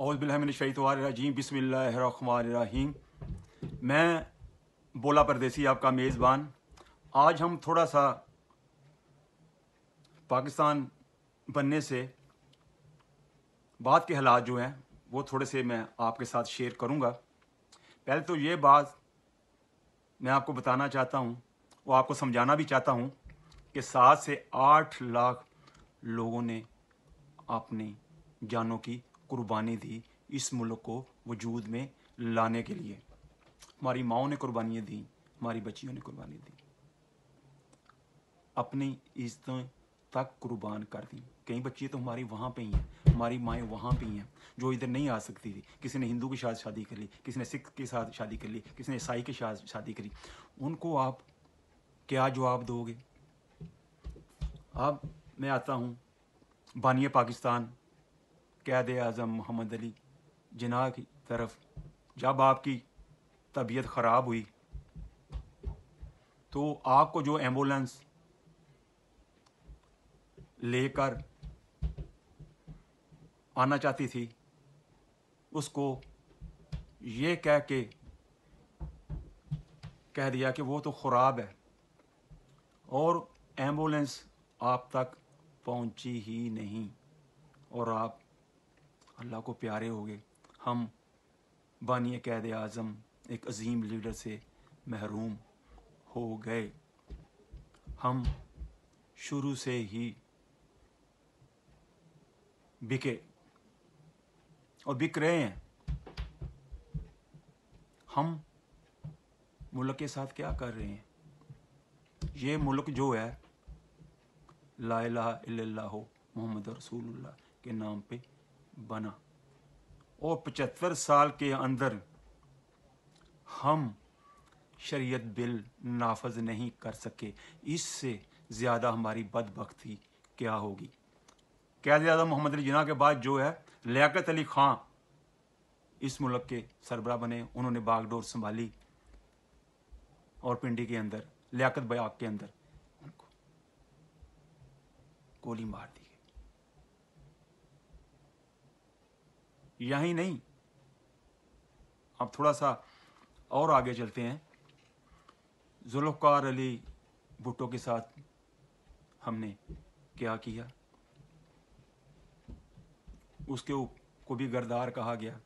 औज़ बिल्लाहि मिनश शैतानिर रजीम बिस्मिल्लाहिर्रहमानिर्रहीम। मैं बोला परदेसी आपका मेज़बान। आज हम थोड़ा सा पाकिस्तान बनने से बाद के हालात जो हैं वो थोड़े से मैं आपके साथ शेयर करूंगा। पहले तो ये बात मैं आपको बताना चाहता हूँ, वो आपको समझाना भी चाहता हूँ कि 7 से 8 लाख लोगों ने अपनी जानों की कुर्बानी दी इस मुल्क को वजूद में लाने के लिए। हमारी माओं ने कुर्बानियाँ दी, हमारी बच्चियों ने कुर्बानी दी, अपनी इज्जतें तक कुर्बान कर दी। कई बच्ची तो हमारी वहाँ पे ही हैं, हमारी माएँ वहाँ पे ही हैं जो इधर नहीं आ सकती थी। किसी ने हिंदू के साथ शादी कर ली, किसी ने सिख के साथ शादी कर ली, किसी ने ईसाई के साथ शादी करी। उनको आप क्या जवाब दोगे? अब मैं आता हूँ बानिए पाकिस्तान क़ायद आज़म मोहम्मद अली जिन्ना की तरफ। जब आपकी तबीयत ख़राब हुई तो आपको जो एम्बुलेंस लेकर आना चाहती थी उसको ये कह के कह दिया कि वो तो ख़राब है, और एम्बुलेंस आप तक पहुंची ही नहीं और आप अल्लाह को प्यारे हो गए। हम बानिए क़ायद आज़म एक अजीम लीडर से महरूम हो गए। हम शुरू से ही बिके और बिक रहे हैं। हम मुल्क के साथ क्या कर रहे हैं? ये मुल्क जो है ला इलाहा इल्लल्लाहु मुहम्मद रसूलुल्लाह के नाम पे बना, और 75 साल के अंदर हम शरीयत बिल नाफज नहीं कर सके। इससे ज़्यादा हमारी बदबख्ती क्या होगी? क़ायद आज़म मोहम्मद अली जिन्ना के बाद जो है लियाकत अली ख़ान इस मुल्क के सरबराह बने। उन्होंने बागडोर संभाली और पिंडी के अंदर लियाकत बाग के अंदर उनको गोली मार दी गई। यही नहीं, अब थोड़ा सा और आगे चलते हैं। जुल्फ़िकार अली भुट्टो के साथ हमने क्या किया? उसके को भी गरदार कहा गया।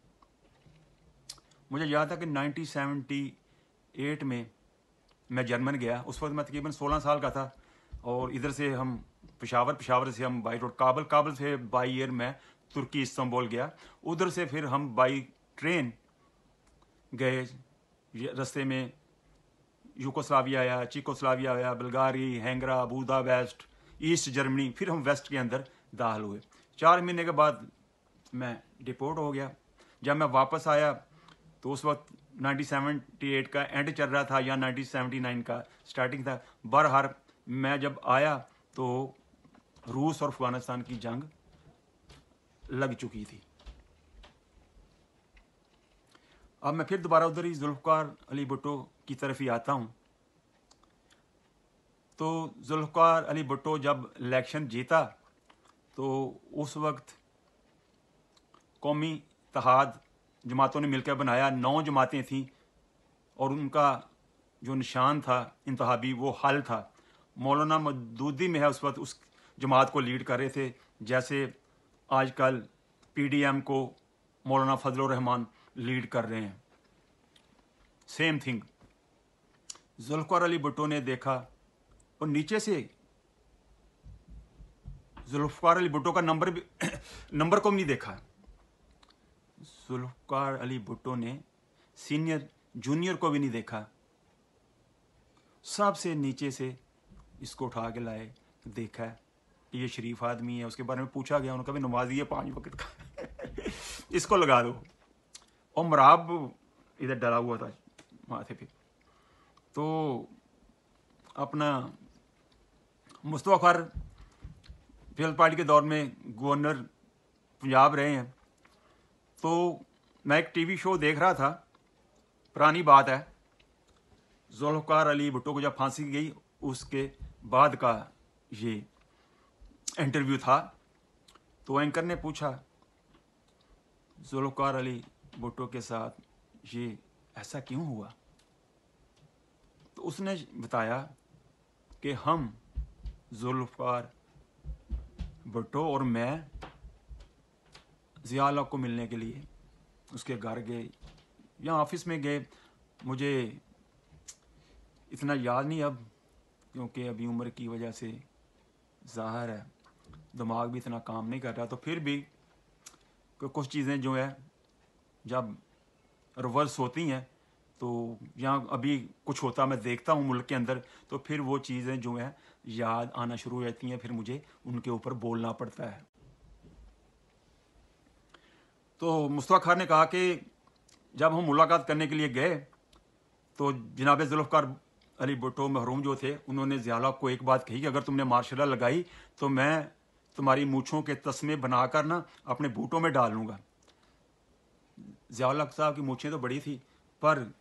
मुझे याद था कि 1978 में मैं जर्मन गया। उस वक्त मैं तकरीबन 16 साल का था, और इधर से हम पेशावर से हम बाई रोड काबल से बाई एयर में तुर्की इस्तांबुल गया। उधर से फिर हम बाई ट्रेन गए। रास्ते में यूगोस्लाविया आया, चेकोस्लाविया आया, बल्गारी, हैंगरा, बुदापेस्ट, ईस्ट जर्मनी, फिर हम वेस्ट के अंदर दाखिल हुए। 4 महीने के बाद मैं डिपोर्ट हो गया। जब मैं वापस आया तो उस वक्त 1978 का एंड चल रहा था या 1979 का स्टार्टिंग था। बहरहाल मैं जब आया तो रूस और अफगानिस्तान की जंग लग चुकी थी। अब मैं फिर दोबारा उधर ही जुल्फ़िकार अली भुट्टो की तरफ ही आता हूँ। तो जुल्फ़िकार अली भुट्टो जब इलेक्शन जीता तो उस वक्त कौमी इत्तेहाद जमातों ने मिलकर बनाया। 9 जमातें थीं और उनका जो निशान था इंतहाबी वो हल था। मौलाना मदूदी में है उस वक्त उस जमात को लीड कर रहे थे, जैसे आजकल PDM को मौलाना फजलुर रहमान लीड कर रहे हैं। Same thing. जुल्फ़िकार अली भुट्टो ने देखा और नीचे से जुल्फ़िकार अली भुट्टो का नंबर को भी नहीं देखा। जुल्फ़िकार अली भुट्टो ने सीनियर जूनियर को भी नहीं देखा। सबसे नीचे से इसको उठा के लाए, देखा कि ये शरीफ आदमी है। उसके बारे में पूछा गया, उन्होंने कहा नमाजी है 5 वक्त का इसको लगा दो। और मराब इधर डला हुआ था माथे पे। तो अपना मुस्तफा खार पीपल्स पार्टी के दौर में गवर्नर पंजाब रहे हैं। तो मैं एक टीवी शो देख रहा था, पुरानी बात है, जुल्फ़िकार अली भुट्टो को जब फांसी गई उसके बाद का ये इंटरव्यू था। तो एंकर ने पूछा ज़ुल्फ़िकार अली भुट्टो के साथ ये ऐसा क्यों हुआ? तो उसने बताया कि हम ज़ुल्फ़िकार भुट्टो और मैं ज़िया हक को मिलने के लिए उसके घर गए या ऑफिस में गए, मुझे इतना याद नहीं अब, क्योंकि अभी उम्र की वजह से ज़ाहिर है दिमाग भी इतना काम नहीं कर रहा। तो फिर भी कुछ चीज़ें जो है जब रिवर्स होती हैं तो यहाँ अभी कुछ होता मैं देखता हूँ मुल्क के अंदर, तो फिर वो चीज़ें जो हैं याद आना शुरू हो जाती हैं, फिर मुझे उनके ऊपर बोलना पड़ता है। तो मुस्तफ़ा खान ने कहा कि जब हम मुलाकात करने के लिए गए तो जनाब ज़ुल्फ़िकार अली भुट्टो महरूम जो थे, उन्होंने ज़िया हक को एक बात कही कि अगर तुमने मार्शल लगाई तो मैं तुम्हारी मूँछों के तस्मे बनाकर ना अपने बूटों में डाल लूँगा। ज़िया हक साहब की मूँछें तो बड़ी थी, पर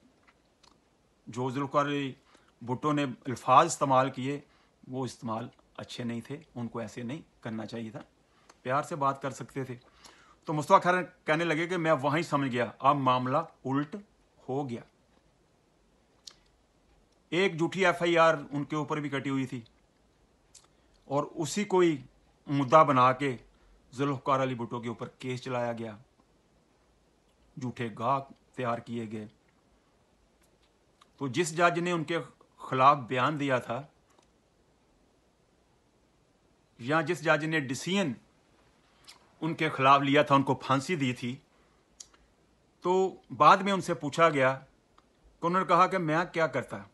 जो ज़ुल्फ़िकार अली भुट्टो ने अल्फाज इस्तेमाल किए वो इस्तेमाल अच्छे नहीं थे, उनको ऐसे नहीं करना चाहिए था, प्यार से बात कर सकते थे। तो मुस्तफ़ा खान कहने लगे कि मैं वहीं समझ गया, अब मामला उल्ट हो गया। एक झूठी FIR उनके ऊपर भी कटी हुई थी और उसी को ही मुद्दा बना के ज़ुल्फ़िकार अली भुट्टो के ऊपर केस चलाया गया, झूठे गाह तैयार किए गए। तो जिस जज ने उनके खिलाफ बयान दिया था या जिस जज ने डिसीजन उनके खिलाफ लिया था, उनको फांसी दी थी, तो बाद में उनसे पूछा गया कि उन्होंने कहा कि मैं क्या करता,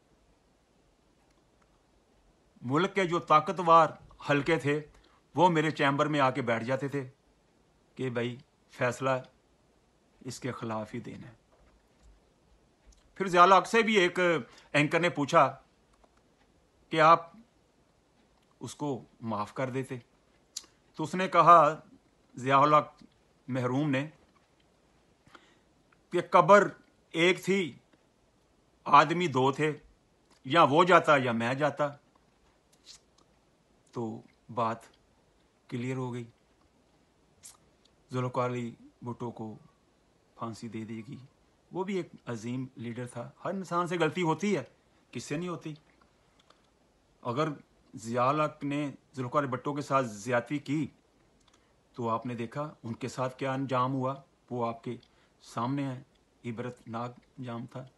मुल्क के जो ताकतवर हलके थे वो मेरे चैम्बर में आके बैठ जाते थे कि भाई फैसला इसके खिलाफ ही देना है। फिर ज़िया हक से भी एक एंकर ने पूछा कि आप उसको माफ़ कर देते, तो उसने कहा, ज़िया हक महरूम ने, कि कब्र एक थी, आदमी दो थे, या वो जाता या मैं जाता। तो बात क्लियर हो गई, ज़ुल्फ़िकार अली भुट्टो को फांसी दे देगी। वो भी एक अजीम लीडर था, हर इंसान से गलती होती है, किससे नहीं होती। अगर ज़िया हक ने ज़ुल्फ़िकार भुट्टो के साथ ज़्यादती की तो आपने देखा उनके साथ क्या अंजाम हुआ, वो आपके सामने है, इबरतनाक अंजाम था।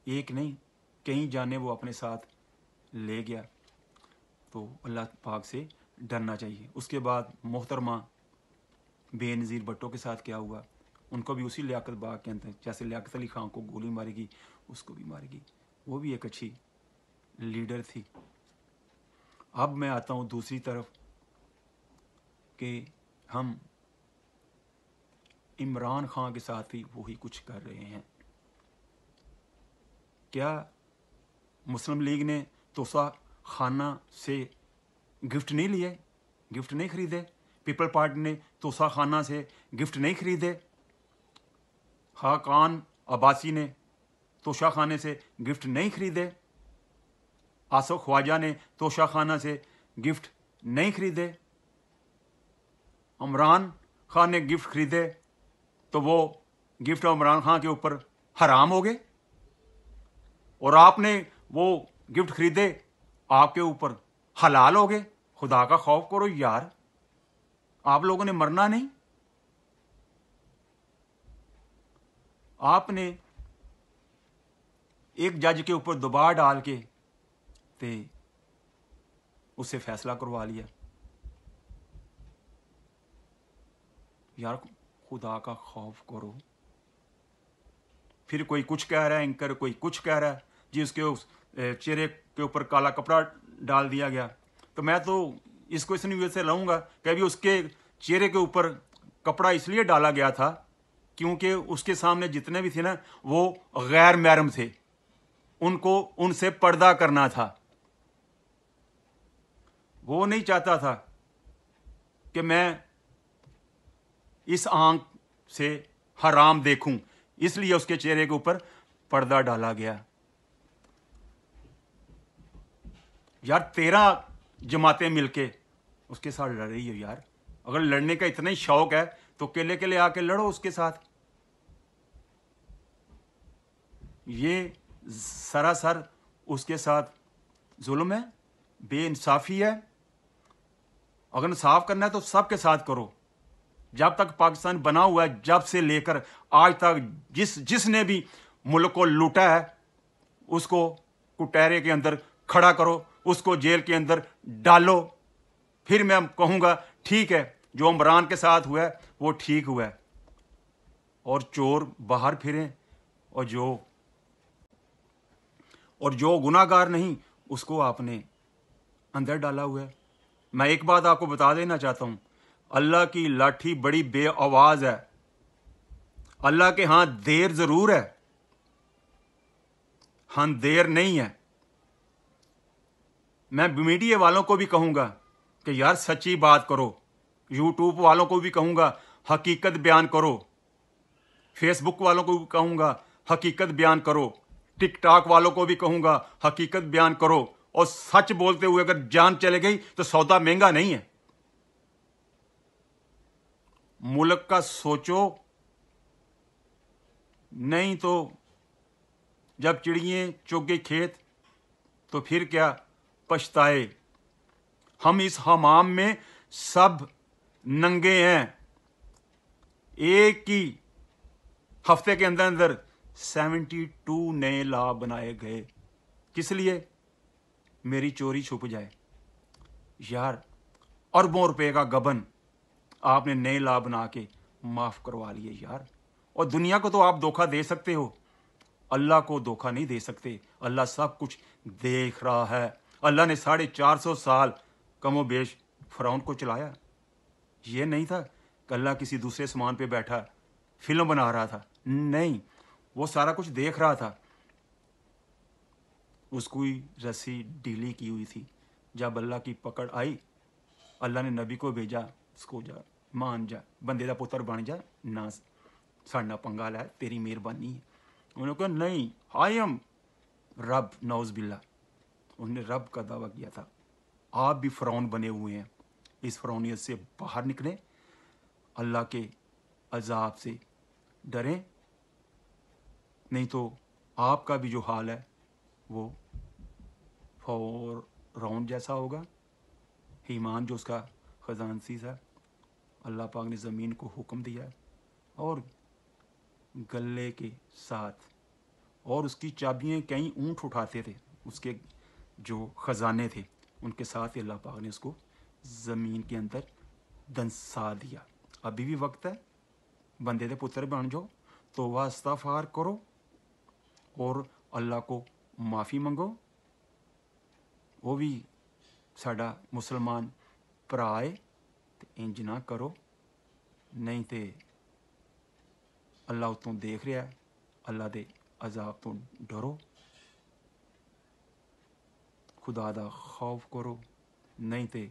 एक नहीं कई जाने वो अपने साथ ले गया। तो अल्लाह पाक से डरना चाहिए। उसके बाद मोहतरमा बेनज़ीर भुट्टो के साथ क्या हुआ, उनको भी उसी लियाकत बाग के अंदर, जैसे लियाकत अली खान को गोली मारेगी उसको भी मारेगी, वो भी एक अच्छी लीडर थी। अब मैं आता हूँ दूसरी तरफ कि हम इमरान खान के साथ भी वही कुछ कर रहे हैं। क्या मुस्लिम लीग ने तोसा खाना से गिफ्ट नहीं लिए, गिफ्ट नहीं खरीदे? पीपल पार्टी ने तोसा खाना से गिफ्ट नहीं खरीदे? खाकान अब्बासी ने तोशा खाने से गिफ्ट नहीं खरीदे? आसिफ ख्वाजा ने तोशा खाना से गिफ्ट नहीं खरीदे? इमरान खान ने गिफ्ट खरीदे तो वो गिफ्ट इमरान खान के ऊपर हराम हो गए, और आपने वो गिफ्ट खरीदे आपके ऊपर हलाल हो गए। खुदा का खौफ करो यार, आप लोगों ने मरना नहीं। आपने एक जज के ऊपर दबाव डाल के ते उससे फैसला करवा लिया। यार खुदा का खौफ करो। फिर कोई कुछ कह रहा है एंकर, कोई कुछ कह रहा है जी उसके चेहरे के ऊपर काला कपड़ा डाल दिया गया। तो मैं तो इस क्वेश्चन वजह से रहूँगा कि अभी उसके चेहरे के ऊपर कपड़ा इसलिए डाला गया था क्योंकि उसके सामने जितने भी थे ना वो गैर महरम थे, उनको उनसे पर्दा करना था। वो नहीं चाहता था कि मैं इस आंख से हराम देखूं, इसलिए उसके चेहरे के ऊपर पर्दा डाला गया। यार 13 जमातें मिलके उसके साथ लड़ रही हो यार। अगर लड़ने का इतना ही शौक है تو केले के लिए आके लड़ो उसके साथ। ये सरासर उसके साथ जुल्म है, बेइंसाफी है। अगर इंसाफ करना है तो सबके साथ करो। जब तक पाकिस्तान बना हुआ है, जब से लेकर आज तक जिसने भी मुल्क को लूटा है उसको कुटहरे के अंदर खड़ा करो, उसको जेल के अंदर डालो। फिर मैं कहूँगा ठीक है, जो इमरान के साथ हुआ है वो ठीक हुआ है, और चोर बाहर फिरें, और जो गुनाहगार नहीं उसको आपने अंदर डाला हुआ है। मैं एक बात आपको बता देना चाहता हूँ, अल्लाह की लाठी बड़ी बेआवाज है। अल्लाह के हाथ देर जरूर है, हाँ देर नहीं है। मैं मीडिया वालों को भी कहूँगा कि यार सच्ची बात करो, यूट्यूब वालों को भी कहूँगा हकीकत बयान करो, फेसबुक वालों को भी कहूँगा हकीकत बयान करो, टिकटॉक वालों को भी कहूँगा हकीकत बयान करो। और सच बोलते हुए अगर जान चले गई तो सौदा महंगा नहीं है। मुल्क का सोचो, नहीं तो जब चिड़ियाँ चुग गई खेत तो फिर क्या पछताए। हम इस हमाम में सब नंगे हैं। एक ही हफ्ते के अंदर अंदर 72 नए लॉ बनाए गए। किस लिए? मेरी चोरी छुप जाए। यार अरबों रुपए का गबन आपने नए लॉ बना के माफ करवा लिए यार। और दुनिया को तो आप धोखा दे सकते हो, अल्लाह को धोखा नहीं दे सकते। अल्लाह सब कुछ देख रहा है। अल्लाह ने 450 साल कमो बेश फ़िरौन को चलाया। ये नहीं था कि अल्लाह किसी दूसरे सामान पे बैठा फिल्म बना रहा था, नहीं, वो सारा कुछ देख रहा था। उसको ही रस्सी ढीली की हुई थी। जब अल्लाह की पकड़ आई, अल्लाह ने नबी को भेजा, उसको जा मान जा, बंदे का पुत्र बन जा, ना साढ़ा पंगा लै, तेरी मेहरबानी है। उन्होंने कहा नहीं, आई एम रब, नौज बिल्ला। उन्होंने रब का दावा किया था। आप भी फ़िरौन बने हुए हैं, इस फ़िरौनियत से बाहर निकलें, अल्लाह के अजाब से डरें, नहीं तो आपका भी जो हाल है वो फ़िरौन जैसा होगा। ईमान जो उसका ख़जानसी था, अल्लाह पाक ने ज़मीन को हुक्म दिया और गले के साथ, और उसकी चाबियाँ कई ऊँट उठाते थे, उसके जो ख़जाने थे उनके साथ ही अल्लाह पाक ने उसको ज़मीन के अंदर दंसा दिया। अभी भी वक्त है, बंदे दे पुत्र बन जाओ, तौबा इस्तग़फ़ार करो और अल्लाह को माफ़ी मंगो। वो भी साडा मुसलमान भरा है, तो इंज ना करो, नहीं तो अल्लाह उतों देख रहा है। अल्लाह दे अजाब तो डरो, खुदा दा खौफ करो, नहीं तो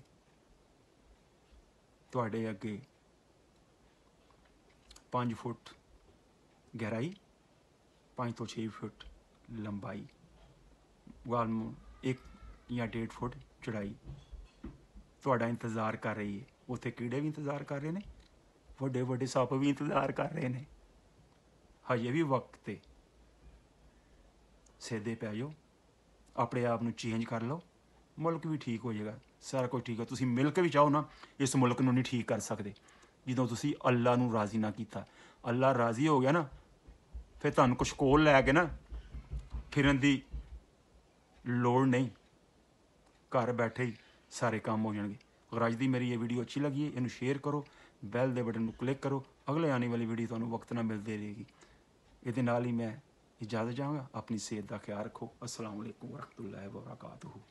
तुहाडे अगे 5 फुट गहराई, 5 तो 6 फुट लंबाई, 1 या 1.5 फुट चढ़ाई तुहाडा इंतज़ार कर रही है। उत्थे कीड़े भी इंतज़ार कर रहे हैं, वड्डे वड्डे सप्प भी इंतज़ार कर रहे हैं। हजे भी वक्त ते सीधे पै जाओ, अपने आप नूं चेंज कर लो, मुल्क भी ठीक हो जाएगा, सारा कुछ ठीक है। तुसीं मिल के भी चाहो ना, इस मुल्क नूं नहीं ठीक कर सकते ਜਦੋਂ ਤੁਸੀਂ अल्लाह नूं राज़ी ना कीता। अल्लाह राज़ी हो गया ना, फिर तुहानूं कुछ कोल लैके ना फिरन दी लोड़ नहीं, घर बैठे ही सारे काम हो जाएंगे। अगर अज दी मेरी ये वीडियो अच्छी लगी है, इनू शेयर करो, बैल दे बटन को क्लिक करो, अगले आने वाली वीडियो तुहानूं वक्त ना मिलती रहेगी। ये नाल ही मैं इजाज़त चाहांगा। अपनी सेहत का ख्याल रखो। अस्सलाम वालेकुम व रहमतुल्लाहि व बरकातुहू।